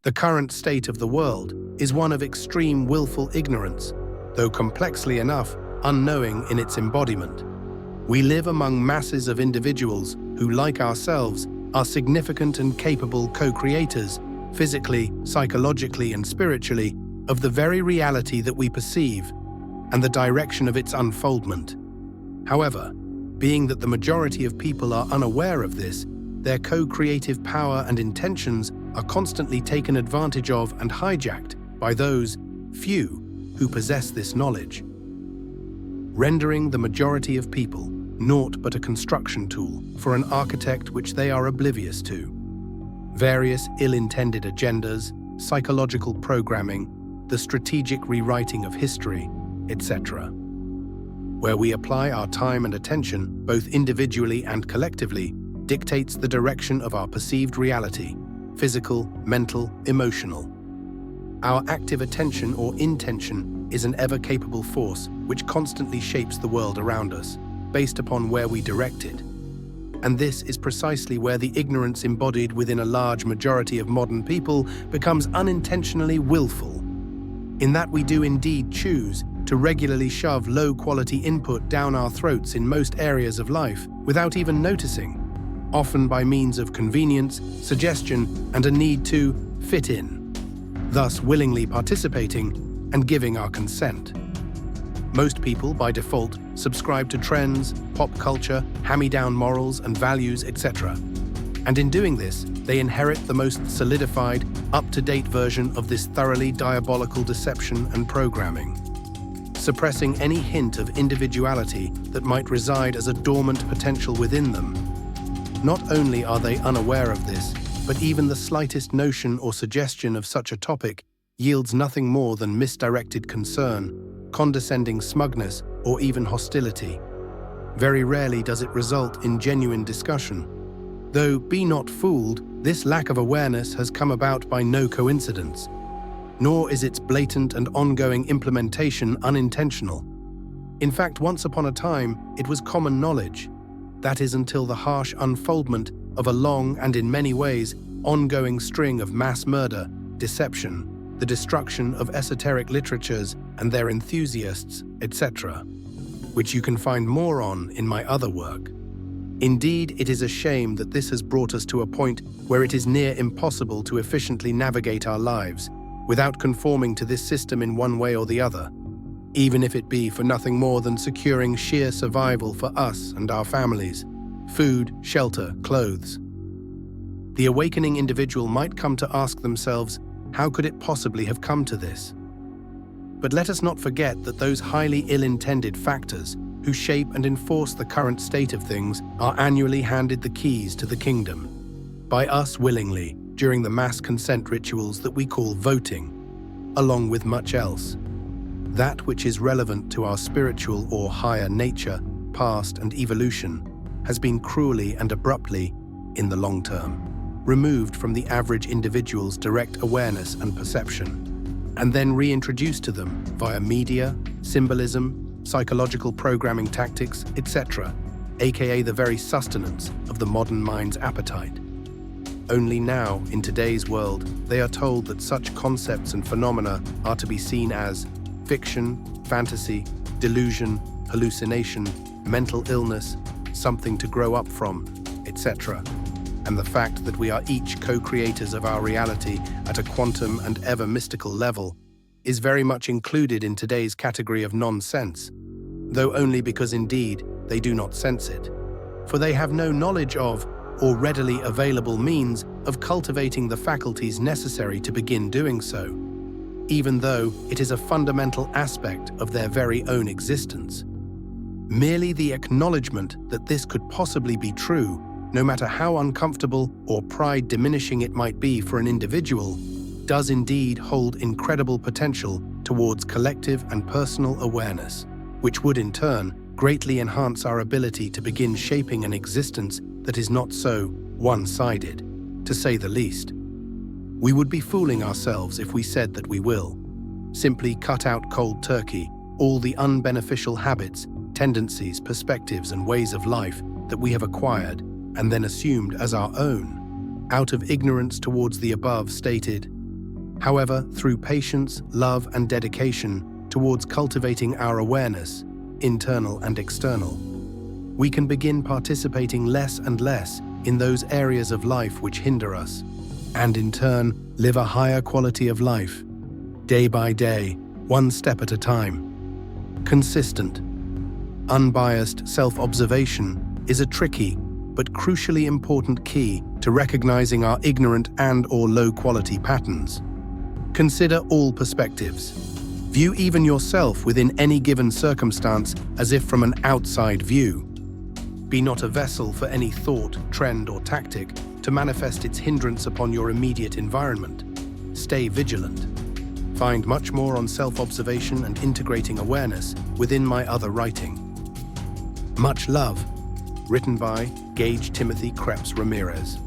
The current state of the world is one of extreme willful ignorance, though complexly enough, unknowing in its embodiment. We live among masses of individuals who, like ourselves, are significant and capable co-creators, physically, psychologically, and spiritually, of the very reality that we perceive and the direction of its unfoldment. However, being that the majority of people are unaware of this, their co-creative power and intentions are constantly taken advantage of and hijacked by those few who possess this knowledge, rendering the majority of people naught but a construction tool for an architect which they are oblivious to. Various ill-intended agendas, psychological programming, the strategic rewriting of history, etc. Where we apply our time and attention, both individually and collectively, dictates the direction of our perceived reality, physical, mental, emotional. Our active attention or intention is an ever-capable force which constantly shapes the world around us, based upon where we direct it. And this is precisely where the ignorance embodied within a large majority of modern people becomes unintentionally willful, in that we do indeed choose to regularly shove low-quality input down our throats in most areas of life without even noticing, often by means of convenience, suggestion, and a need to fit in, thus willingly participating and giving our consent. Most people, by default, subscribe to trends, pop culture, hand-me-down morals and values, etc. And in doing this, they inherit the most solidified, up-to-date version of this thoroughly diabolical deception and programming, suppressing any hint of individuality that might reside as a dormant potential within them. Not only are they unaware of this, but even the slightest notion or suggestion of such a topic yields nothing more than misdirected concern, condescending smugness, or even hostility. Very rarely does it result in genuine discussion. Though, be not fooled, this lack of awareness has come about by no coincidence, nor is its blatant and ongoing implementation unintentional. In fact, once upon a time, it was common knowledge. That is until the harsh unfoldment of a long and in many ways ongoing string of mass murder, deception, the destruction of esoteric literatures and their enthusiasts, etc., which you can find more on in my other work. Indeed, it is a shame that this has brought us to a point where it is near impossible to efficiently navigate our lives without conforming to this system in one way or the other, even if it be for nothing more than securing sheer survival for us and our families, food, shelter, clothes. The awakening individual might come to ask themselves, how could it possibly have come to this? But let us not forget that those highly ill-intended factors who shape and enforce the current state of things are annually handed the keys to the kingdom, by us willingly, during the mass consent rituals that we call voting, along with much else. That which is relevant to our spiritual or higher nature, past and evolution, has been cruelly and abruptly, in the long term, removed from the average individual's direct awareness and perception, and then reintroduced to them via media, symbolism, psychological programming tactics, etc., aka the very sustenance of the modern mind's appetite. Only now, in today's world, they are told that such concepts and phenomena are to be seen as fiction, fantasy, delusion, hallucination, mental illness, something to grow up from, etc. And the fact that we are each co-creators of our reality at a quantum and ever mystical level is very much included in today's category of nonsense, though only because indeed they do not sense it, for they have no knowledge of or readily available means of cultivating the faculties necessary to begin doing so, even though it is a fundamental aspect of their very own existence. Merely the acknowledgement that this could possibly be true, no matter how uncomfortable or pride-diminishing it might be for an individual, does indeed hold incredible potential towards collective and personal awareness, which would in turn greatly enhance our ability to begin shaping an existence that is not so one-sided, to say the least. We would be fooling ourselves if we said that we will simply cut out cold turkey all the unbeneficial habits, tendencies, perspectives, and ways of life that we have acquired and then assumed as our own, out of ignorance towards the above stated However, through patience, love, and dedication towards cultivating our awareness, internal and external, we can begin participating less and less in those areas of life which hinder us, and in turn live a higher quality of life, day by day, one step at a time. Consistent, unbiased self-observation is a tricky but crucially important key to recognizing our ignorant and/or low-quality patterns. Consider all perspectives. View even yourself within any given circumstance as if from an outside view. Be not a vessel for any thought, trend, or tactic to manifest its hindrance upon your immediate environment. Stay vigilant. Find much more on self-observation and integrating awareness within my other writing. Much love. Written by Gage Timothy Krebs Ramirez.